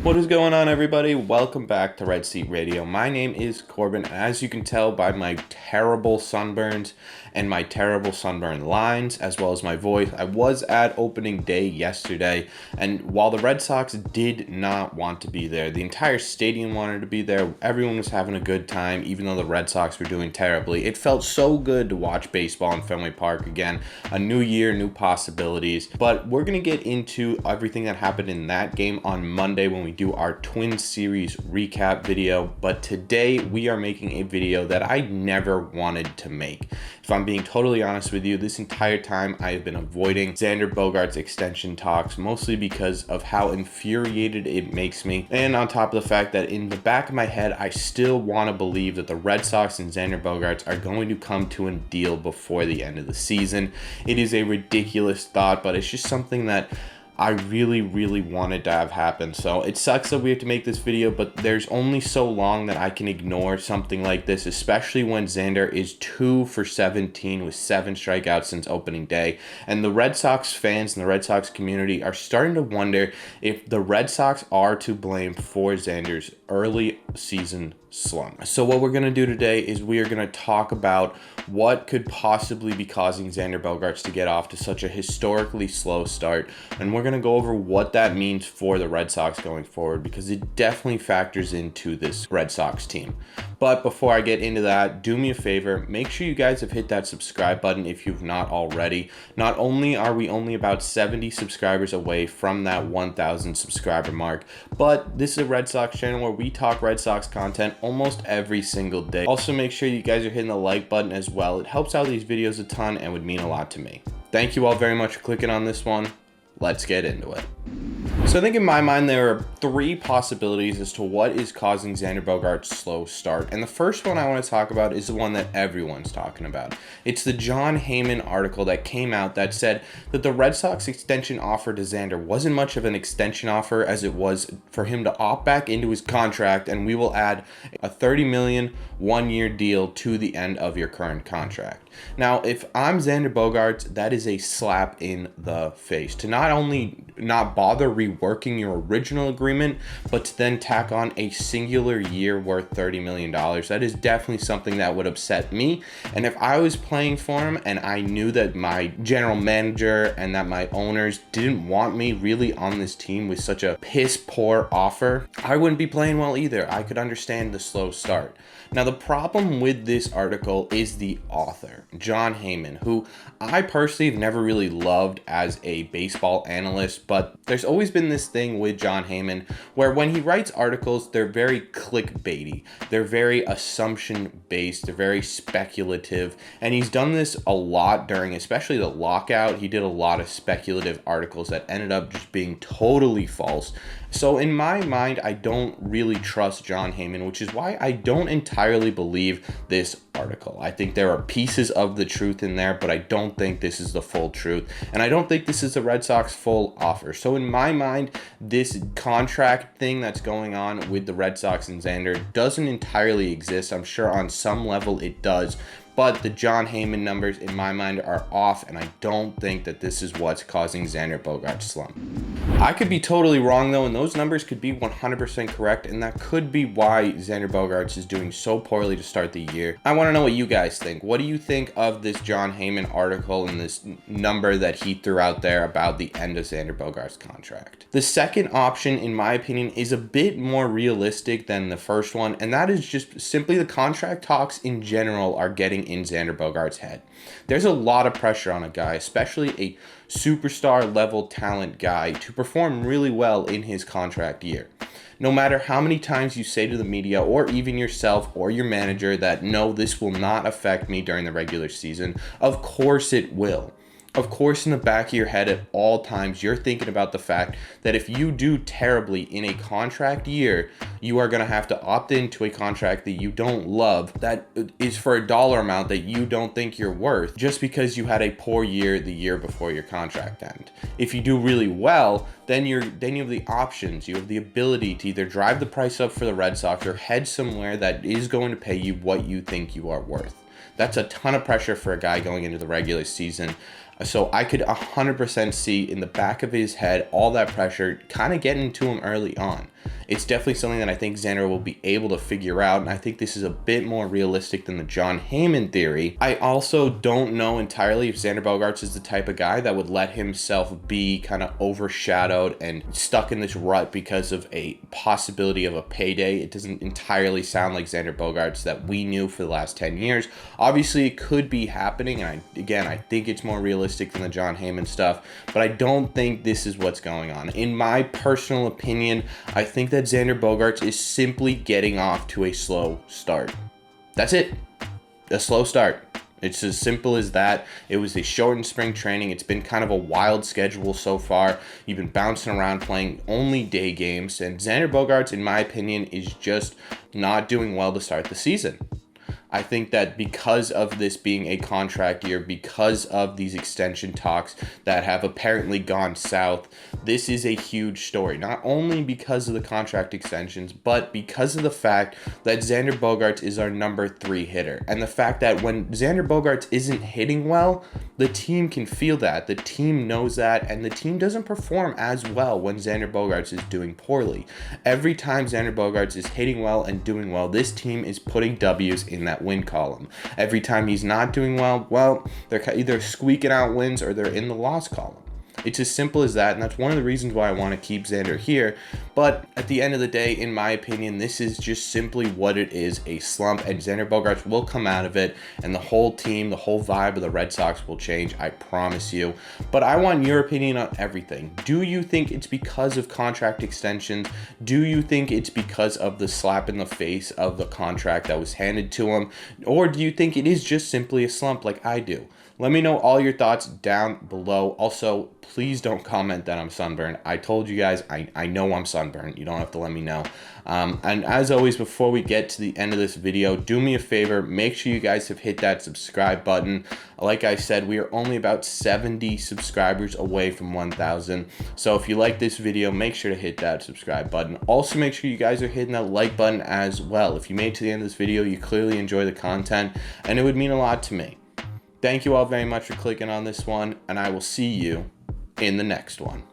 What is going on, everybody? Welcome back to Red Seat Radio. My name is Corbin. As you can tell by my terrible sunburns and my terrible sunburn lines, as well as my voice, I was at opening day yesterday, and while the Red Sox did not want to be there, the entire stadium wanted to be there. Everyone was having a good time, even though the Red Sox were doing terribly. It felt so good to watch baseball in Fenway Park again. A new year, new possibilities. But we're going to get into everything that happened in that game on Monday when we do our Twin Series recap video. But today we are making a video that I never wanted to make. If I'm being totally honest with you, this entire time I have been avoiding Xander Bogaerts extension talks, mostly because of how infuriated it makes me, and on top of the fact that in the back of my head I still want to believe that the Red Sox and Xander Bogaerts are going to come to a deal before the end of the season. It is a ridiculous thought, but it's just something that I really wanted to have happen. So it sucks that we have to make this video, but there's only so long that I can ignore something like this, especially when Xander is 2 for 17 with 7 strikeouts since opening day. And the Red Sox fans and the Red Sox community are starting to wonder if the Red Sox are to blame for Xander's early season slump. So what we're going to do today is we are going to talk about what could possibly be causing Xander Bogaerts to get off to such a historically slow start, and we're going to go over what that means for the Red Sox going forward, because it definitely factors into this Red Sox team. But before I get into that, do me a favor, make sure you guys have hit that subscribe button if you've not already. Not only are we only about 70 subscribers away from that 1,000 subscriber mark, but this is a Red Sox channel where we talk Red Sox content almost every single day. Also, make sure you guys are hitting the like button as well. It helps out these videos a ton and would mean a lot to me. Thank you all very much for clicking on this one. Let's get into it. So I think in my mind there are 3 possibilities as to what is causing Xander Bogaerts' slow start. And the first one I want to talk about is the one that everyone's talking about. It's the Jon Heyman article that came out that said that the Red Sox extension offer to Xander wasn't much of an extension offer as it was for him to opt back into his contract, and we will add a $30 million one-year deal to the end of your current contract. Now, if I'm Xander Bogaerts, that is a slap in the face. To not only not bother reworking your original agreement, but to then tack on a singular year worth $30 million. That is definitely something that would upset me. And if I was playing for him and I knew that my general manager and that my owners didn't want me really on this team with such a piss poor offer, I wouldn't be playing well either. I could understand the slow start. Now, the problem with this article is the author, Jon Heyman, who I personally have never really loved as a baseball analyst, but there's always been this thing with Jon Heyman where when he writes articles, they're very clickbaity. They're very assumption-based. They're very speculative, and he's done this a lot during especially the lockout. He did a lot of speculative articles that ended up just being totally false. So in my mind, I don't really trust Jon Heyman, which is why I don't entirely believe this article. I think there are pieces of the truth in there, but I don't think this is the full truth. And I don't think this is the Red Sox full offer. So in my mind, this contract thing that's going on with the Red Sox and Xander doesn't entirely exist. I'm sure on some level it does. But the Jon Heyman numbers in my mind are off, and I don't think that this is what's causing Xander Bogaerts' slump. I could be totally wrong though, and those numbers could be 100% correct, and that could be why Xander Bogaerts is doing so poorly to start the year. I want to know what you guys think. What do you think of this Jon Heyman article and this number that he threw out there about the end of Xander Bogaerts' contract? The second option, in my opinion, is a bit more realistic than the first one, and that is just simply the contract talks in general are getting in Xander Bogaerts' head. There's a lot of pressure on a guy, especially a superstar level talent guy, to perform really well in his contract year. No matter how many times you say to the media or even yourself or your manager that no, this will not affect me during the regular season, of course it will. Of course, in the back of your head at all times, you're thinking about the fact that if you do terribly in a contract year, you are going to have to opt into a contract that you don't love, that is for a dollar amount that you don't think you're worth, just because you had a poor year the year before your contract end. If you do really well, then you have the options. You have the ability to either drive the price up for the Red Sox or head somewhere that is going to pay you what you think you are worth. That's a ton of pressure for a guy going into the regular season. So I could 100% see in the back of his head all that pressure kind of getting to him early on. It's definitely something that I think Xander will be able to figure out, and I think this is a bit more realistic than the Jon Heyman theory. I also don't know entirely if Xander Bogaerts is the type of guy that would let himself be kind of overshadowed and stuck in this rut because of a possibility of a payday. It doesn't entirely sound like Xander Bogaerts that we knew for the last 10 years. Obviously, it could be happening, and I think it's more realistic than the Jon Heyman stuff, but I don't think this is what's going on. In my personal opinion, I think that Xander Bogaerts is simply getting off to a slow start. That's it. A slow start. It's as simple as that. It was a shortened spring training. It's been kind of a wild schedule so far. You've been bouncing around playing only day games, and Xander Bogaerts, in my opinion, is just not doing well to start the season. I think that because of this being a contract year, because of these extension talks that have apparently gone south, this is a huge story. Not only because of the contract extensions, but because of the fact that Xander Bogaerts is our number 3 hitter. And the fact that when Xander Bogaerts isn't hitting well, the team can feel that. The team knows that, and the team doesn't perform as well when Xander Bogaerts is doing poorly. Every time Xander Bogaerts is hitting well and doing well, this team is putting W's in that win column. Every time he's not doing well, they're either squeaking out wins or they're in the loss column. It's as simple as that, and that's one of the reasons why I want to keep Xander here. But at the end of the day, in my opinion, this is just simply what it is, a slump, and Xander Bogaerts will come out of it, and the whole team, the whole vibe of the Red Sox will change, I promise you. But I want your opinion on everything. Do you think it's because of contract extensions? Do you think it's because of the slap in the face of the contract that was handed to him? Or do you think it is just simply a slump like I do? Let me know all your thoughts down below. Also, please don't comment that I'm sunburned. I told you guys, I know I'm sunburned. You don't have to let me know. And as always, before we get to the end of this video, do me a favor. Make sure you guys have hit that subscribe button. Like I said, we are only about 70 subscribers away from 1,000. So if you like this video, make sure to hit that subscribe button. Also, make sure you guys are hitting that like button as well. If you made it to the end of this video, you clearly enjoy the content, and it would mean a lot to me. Thank you all very much for clicking on this one, and I will see you in the next one.